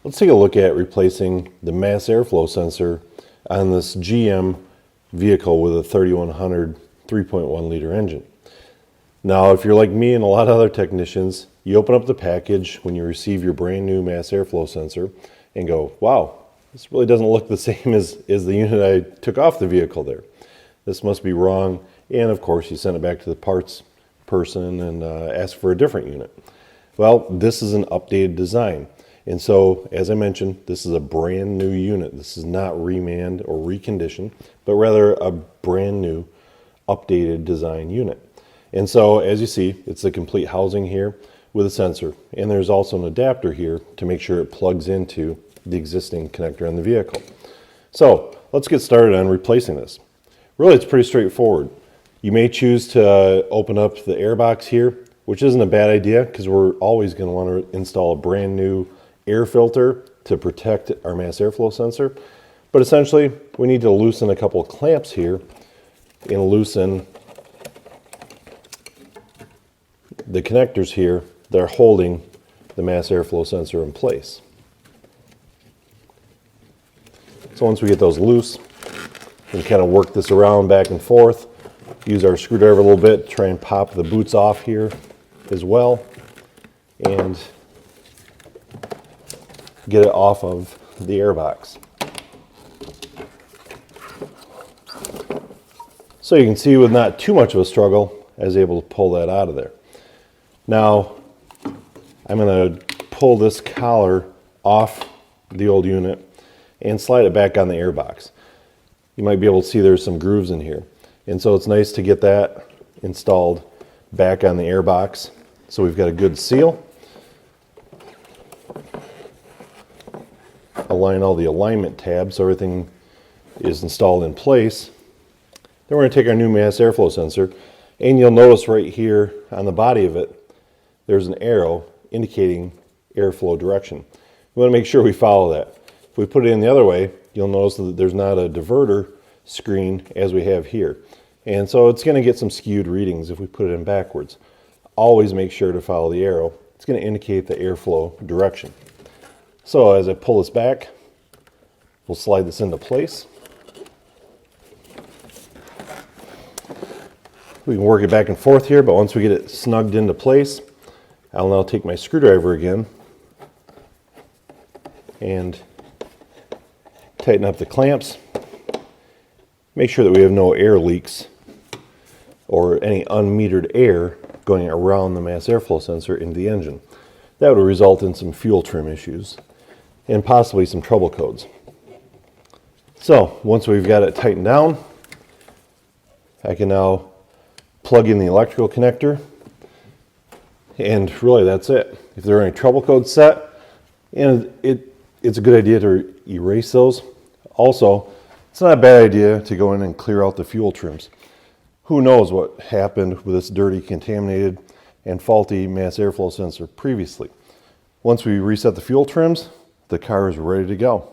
Let's take a look at replacing the mass airflow sensor on this GM vehicle with a 3100 3.1 liter engine. Now, if you're like me and a lot of other technicians, you open up the package when you receive your brand new mass airflow sensor and go, wow, this really doesn't look the same as the unit I took off the vehicle there. This must be wrong. And of course, you send it back to the parts person and ask for a different unit. Well, this is an updated design. And so, as I mentioned, this is a brand new unit. This is not remanned or reconditioned, but rather a brand new updated design unit. And so, as you see, it's the complete housing here with a sensor. And there's also an adapter here to make sure it plugs into the existing connector on the vehicle. So, let's get started on replacing this. Really, it's pretty straightforward. You may choose to open up the air box here, which isn't a bad idea because we're always going to want to install a brand new air filter to protect our mass airflow sensor. But essentially, we need to loosen a couple of clamps here and loosen the connectors here that are holding the mass airflow sensor in place. So once we get those loose, we can kind of work this around back and forth, use our screwdriver a little bit, try and pop the boots off here as well, and get it off of the airbox. So you can see with not too much of a struggle, I was able to pull that out of there. Now, I'm going to pull this collar off the old unit and slide it back on the airbox. You might be able to see there's some grooves in here. And so it's nice to get that installed back on the airbox. So we've got a good seal. Align all the alignment tabs so everything is installed in place. Then we're going to take our new mass airflow sensor, and you'll notice right here on the body of it, there's an arrow indicating airflow direction. We want to make sure we follow that. If we put it in the other way, you'll notice that there's not a diverter screen as we have here. And so it's going to get some skewed readings if we put it in backwards. Always make sure to follow the arrow. It's going to indicate the airflow direction. So as I pull this back, we'll slide this into place. We can work it back and forth here, but once we get it snugged into place, I'll now take my screwdriver again and tighten up the clamps. Make sure that we have no air leaks or any unmetered air going around the mass airflow sensor into the engine. That would result in some fuel trim issues and possibly some trouble codes. So once we've got it tightened down, I can now plug in the electrical connector, and really that's it. If there are any trouble codes set, and it's a good idea to erase those. Also, it's not a bad idea to go in and clear out the fuel trims. Who knows what happened with this dirty, contaminated, and faulty mass airflow sensor previously. Once we reset the fuel trims, the car is ready to go.